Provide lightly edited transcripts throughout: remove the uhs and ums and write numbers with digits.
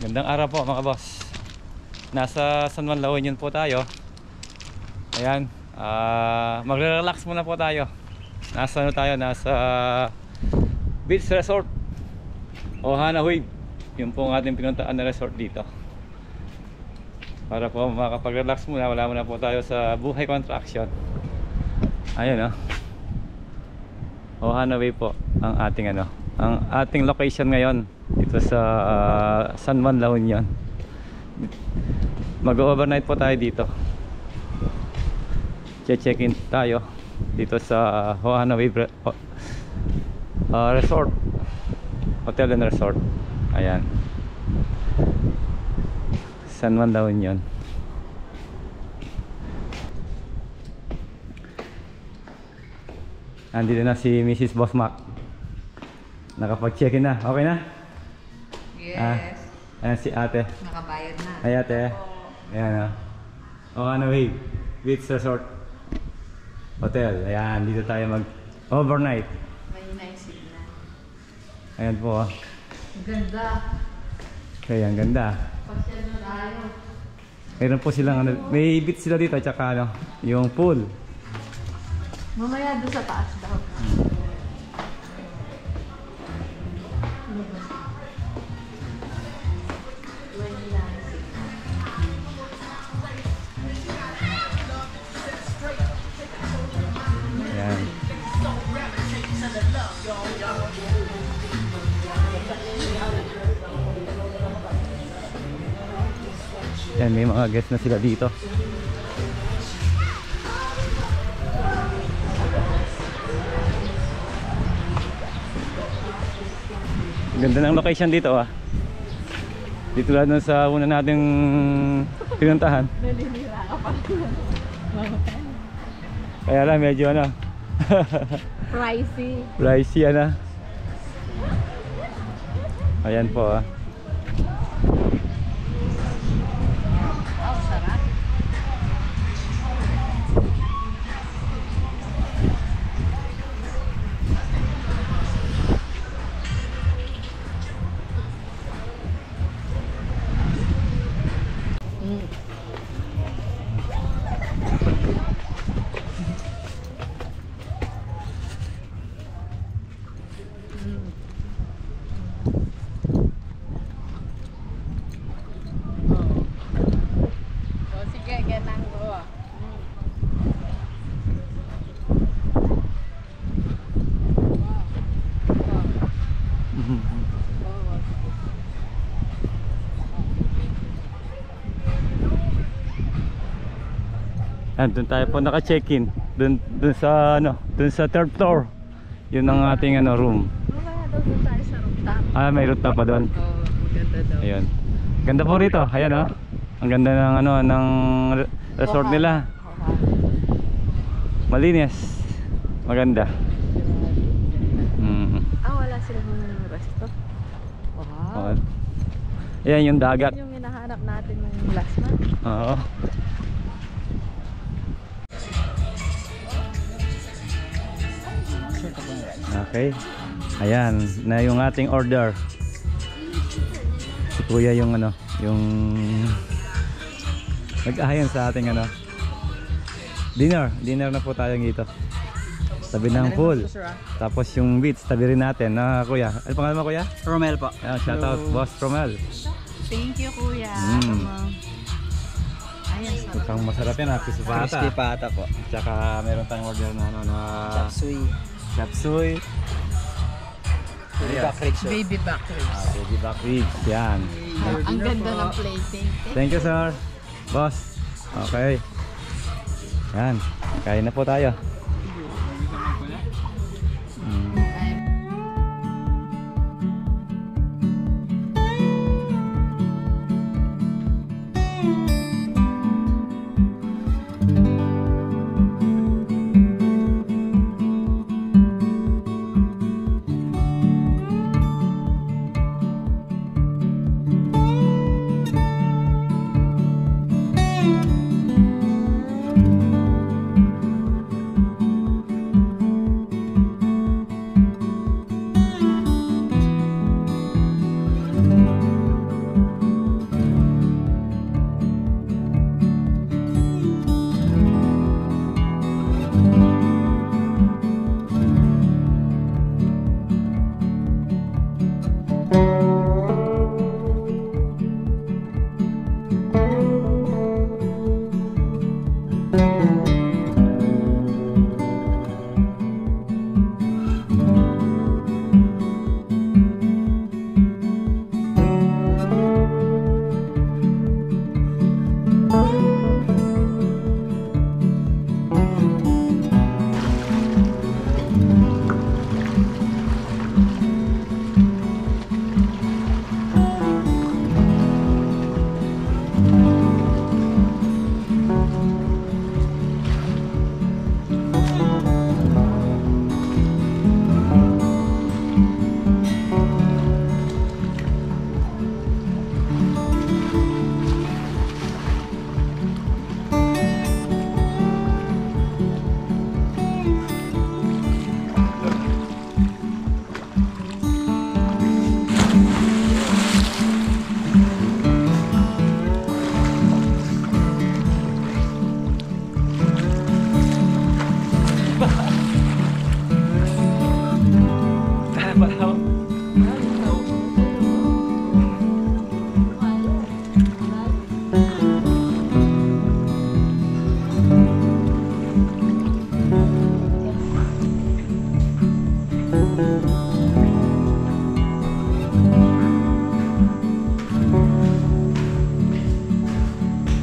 Gandang araw po mga boss. Nasa San Juan, La Union po tayo. Ayan, magre-relax muna po tayo. Nasa Nasa Beach Resort Ohana Wave. Yun po ang ating pinuntaan na resort dito. Para po makapag-relax muna. Wala muna po tayo sa buhay contraction. Ayun Ohana Wave po ang ating ang ating location ngayon dito sa San Juan, La Union. Mag-overnight po tayo dito. Check-in tayo dito sa Ohana Wave Resort, Hotel and Resort. Ayan, San Juan, La Union. Andito na si Mrs. Boss Mac. Nakapag-check-in na. Okay na? Yes. Ayan si ate. Nakabayad na. Ay ate. Ayan Ohana Wave Beach Resort Hotel. Ayan, dito tayo mag-overnight. May naisip na. Ayan po Ganda. Kaya ang ganda. Pasyal na tayo. Mayroon po silang may beach sila dito, tsaka yung pool. Mamaya doon sa taas daw. Ayan. Yan, may mga guests na sila dito. Ganda ng location dito Dito lang sa una nating pinuntahan. Nalinira ka pa. Kaya lang medyo Pricey. Pricey Ayan po Oh, sarap. Doon tayo po naka-check-in. Doon sa doon sa third floor. Yun ang ating room. Mamaya daw doon tayo sa rooftop. May rooftop pa doon. Ganda daw. Ayun. Ganda po rito. Ayan Ang ganda ng ng resort nila. Malinis. Maganda. Wala silang resto. Wow. Ayan yung dagat. Yung hinahanap natin ng last month. Oo. Okay. Ayan, na yung ating order. Si Kuya yung ano, yung nag-ayon sa ating ano. Dinner na po tayo dito. Tabi ng pool. Tapos yung beach, tabi rin natin. Kuya, ano pangalan mo, Kuya? Romel po. Ayan, shout out Boss Romel. Thank you, Kuya. Ayan, sarap. Mukhang masarap yan, crispy pata. Crispy pata po. Tsaka meron tayong order na ano na Chapsuy. chapsuy. Baby back ribs, sir. Baby back ribs. Baby back ribs. Yan. Ang ganda ng plating. Thank you, sir. Boss. Okay. Yan. Kain na po tayo.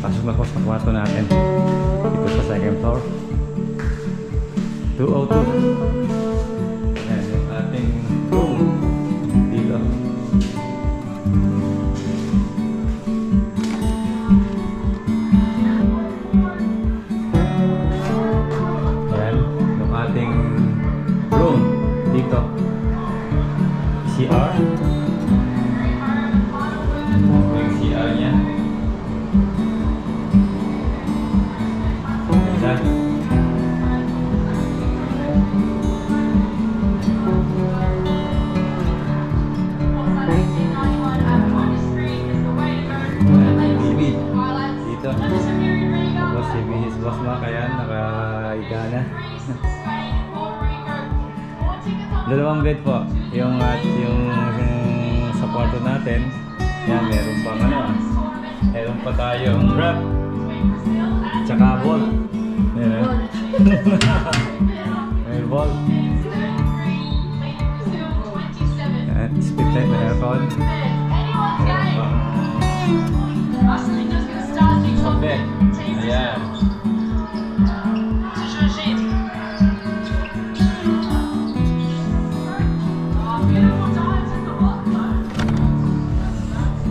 Pasok na po sa kwarto natin. Dito sa second floor. 202. Ayan yung ating room. Dito. Ayan yung ating room. Dito. CR. Yung CR niya. Tapos si Miss Boss Mac, ayan, nakahiga na. Dalawang bed po. Yung sa kwarto natin. Yan, meron pang ano. Meron pa tayong wrap. Tsaka ball. Meron. May ball. Yan, split type na aircon. Meron pang bed. Ayan.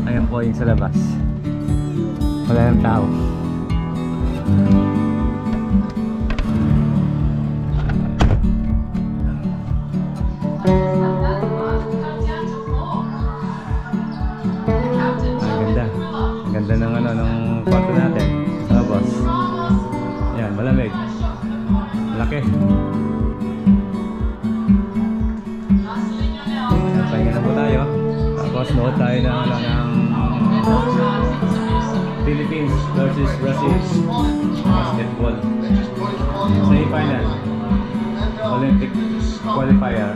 Ayan po yung sa labas. Wala ng tao. Ganda ng ano, ng kwarto natin. Mga boss. Ayan, malamig. Malaki. Ayan, pahinga na po tayo. Tapos nood tayo ng ano, ng Philippines versus Brazil basketball. Semi-final. Olympic qualifier.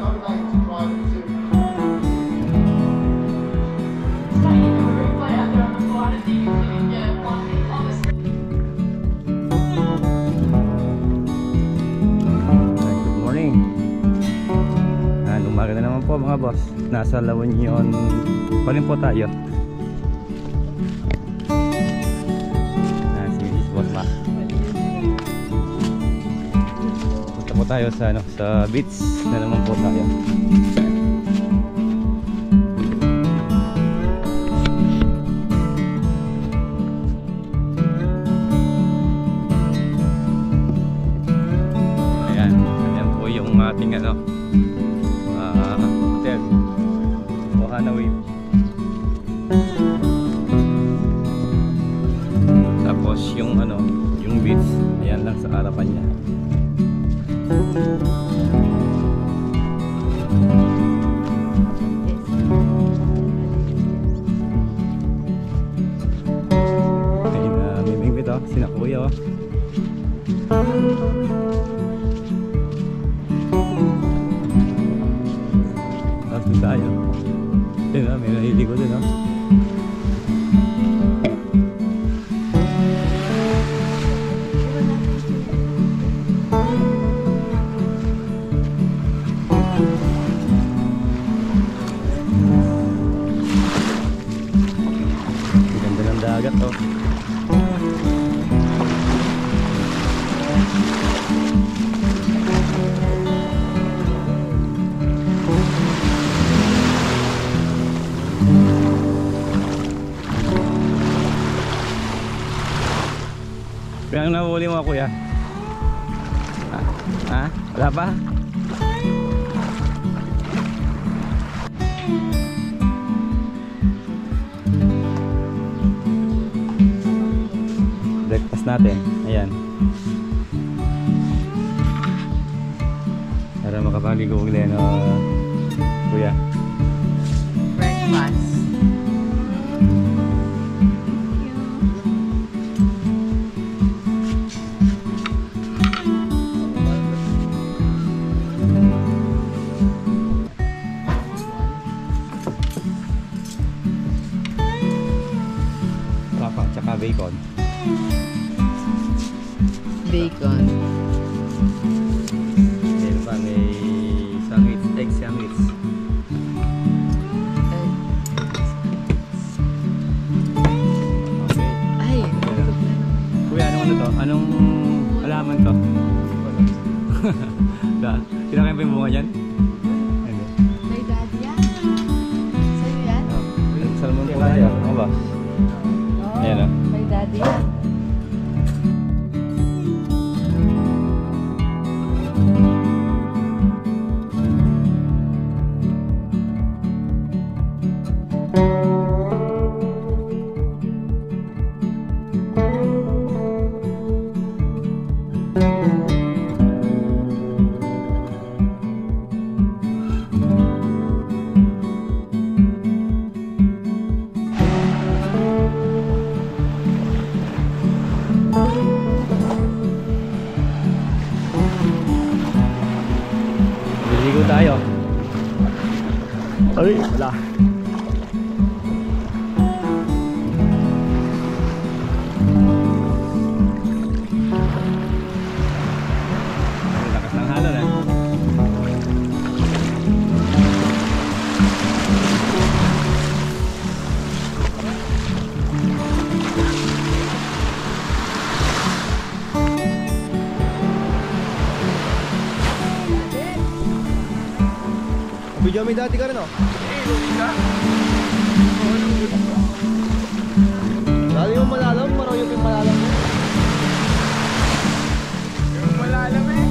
Good morning. Umaga na naman po mga boss. Nasa La Union pa rin po tayo. Si Mrs. Boss Ma. Punta po tayo sa, ano, sa beach na naman po tayo. Ayan po yung ating ano, hotel Ohana Wave. Tapos yung ano, yung beach, ayan lang sa harapan niya. Ayun, may bingwit oh, sina kuya oh. Tapos doon tayo. Ayun oh, may nahiligo din oh. Ganda ng dagat oh. Kaya ang nahuli mo kuya? Ha? Wala pa? Breakfast natin. Ayan. Para makapaligo ulit no, kuya. Breakfast. Papa, tsaka bacon. Bacon. Meron pa, may sandwich, egg sandwich. Okay. Ay, nalulog na naman. Kuya, anong ano to? Anong alaman to? Kinakain pa yung bunga dyan? Hindi. Kay daddy yan. Sa'yo yan? Salmon po tayo. Ano ba? Ayan o. Kay daddy yan. Liligo tayo. Ay, wala. Ang lakas ng halon eh. Video may dati ka rin oh. Lalo yung malalam, parang yung malalam mo. Yung malalam eh.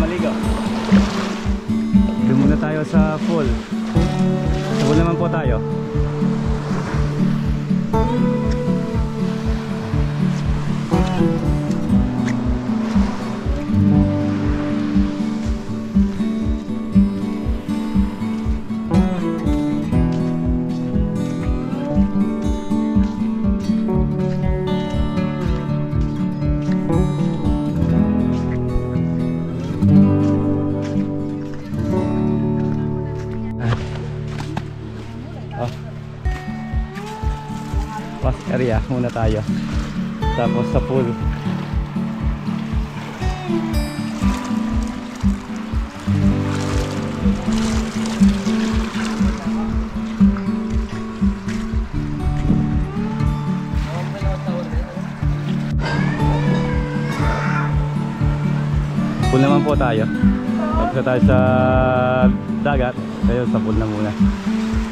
maligo. Doon muna tayo sa pool. Sa pool naman po tayo. Pass area muna tayo, tapos sa pool. Pool naman po tayo. Tapos na tayo sa dagat, tayo sa pool na muna.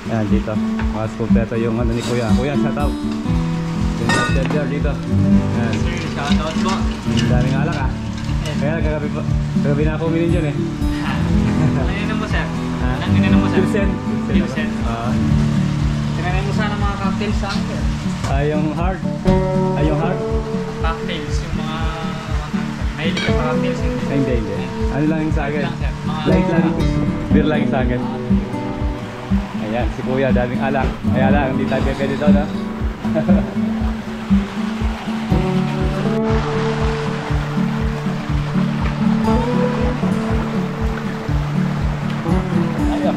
Ayan, dito mas kompleto yung ano ni Kuya. Kuya, shout out. Yung charger dito. Ayan. Shout out po. Daming alak ah. Kaya kagabi na ako uminin dyan eh. Ano yun mo sir? Ha? Ano yun mo sir? Pilsen. Pilsen. Ah. Tinanin mo sana mga cocktails sa akin. Yung hard. Yung hard. Cocktails, yung mga... Mahilig ka sa cocktails. Hindi. Ano lang yung sa akin? Lang sir. Mga... Light lang. Beer lang yung sa akin. Ayan, si Kuya, daming alak. Kaya lang, hindi tayo pwede daw na. Ayun.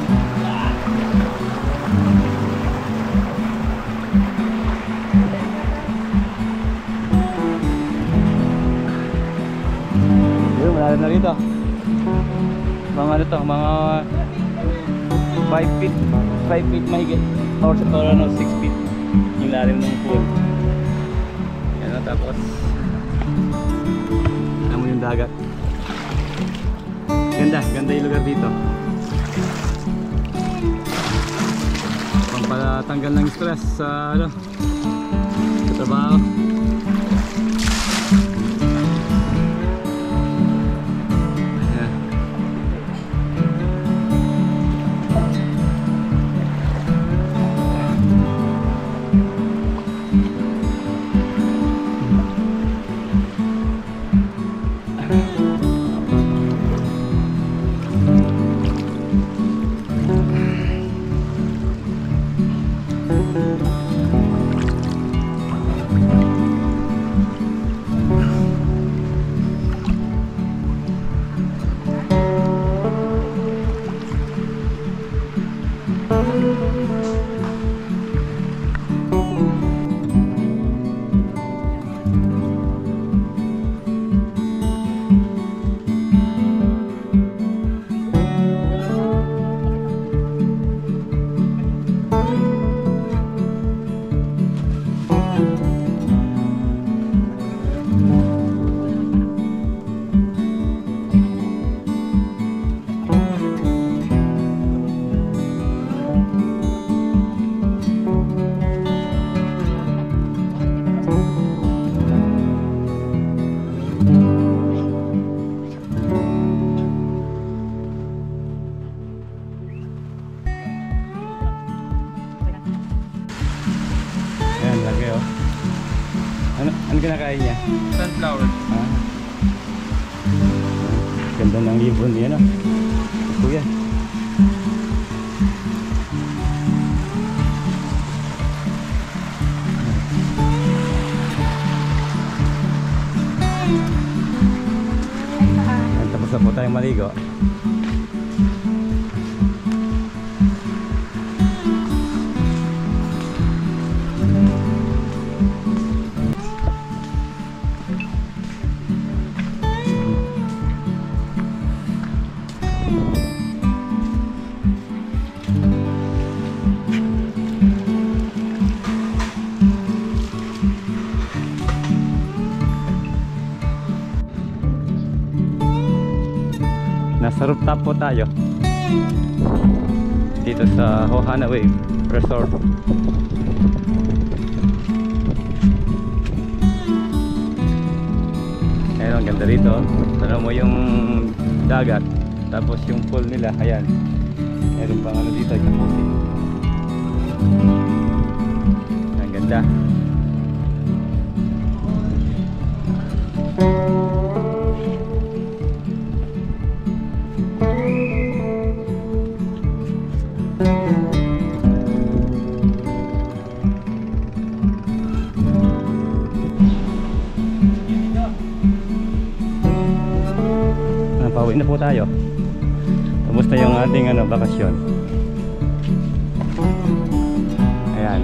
Yun, malalim na rito. Mga ano to, mga 5 feet mahigit or ano 6 feet yung lalim ng pool. Yan na, tapos alam mo yung dagat. Ganda yung lugar dito. Pampatanggal ng stress sa ano, sa trabaho. Ano kinakain niya? Sunflower. Ah. Ganda ng libon niya, no? Kuya. Tapos na po tayong maligo. Nasa rooftop po tayo dito sa Hohana Wave Resort. Ayun ang ganda rito. Tara mo yung dagat. Tapos yung pool nila, ayan. Meron pang ano dito, jacuzzi. Ang ganda. Pauwi na po tayo. Tapos na yung ating bakasyon. Ayan.